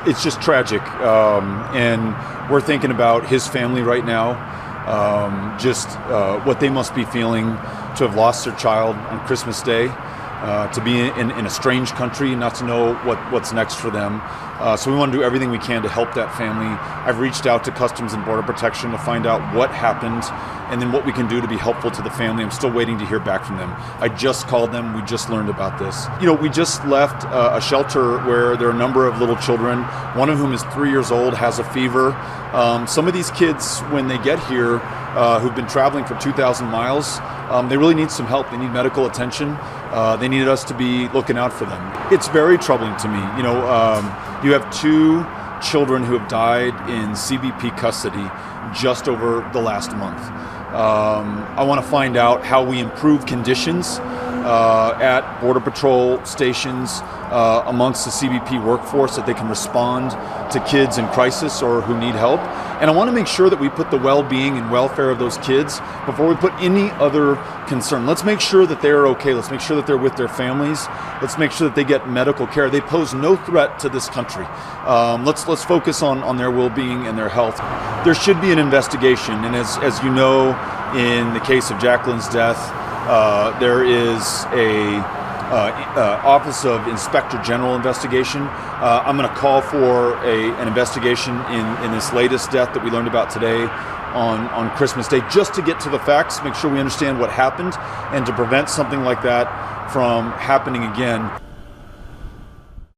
It's just tragic, and we're thinking about his family right now, just what they must be feeling to have lost their child on Christmas Day, to be in a strange country and not to know what's next for them. So we want to do everything we can to help that family. I've reached out to Customs and Border Protection to find out what happened and then what we can do to be helpful to the family. I'm still waiting to hear back from them. I just called them. We just learned about this. We just left a shelter where there are a number of little children, one of whom is 3 years old, has a fever. Some of these kids, when they get here, who've been traveling for 2,000 miles, they really need some help. They need medical attention. They needed us to be looking out for them. It's very troubling to me. You have 2 children who have died in CBP custody just over the last month. I want to find out how we improve conditions at Border Patrol stations amongst the CBP workforce, that they can respond to kids in crisis or who need help. And I want to make sure that we put the well-being and welfare of those kids before we put any other concern. Let's make sure that they're okay. Let's make sure that they're with their families. Let's make sure that they get medical care. They pose no threat to this country. Let's focus on their well-being and their health. There should be an investigation, and as you know, in the case of Jacqueline's death, there is a Office of Inspector General investigation. I'm going to call for an investigation in this latest death that we learned about today on Christmas Day, just to get to the facts, make sure we understand what happened, and to prevent something like that from happening again.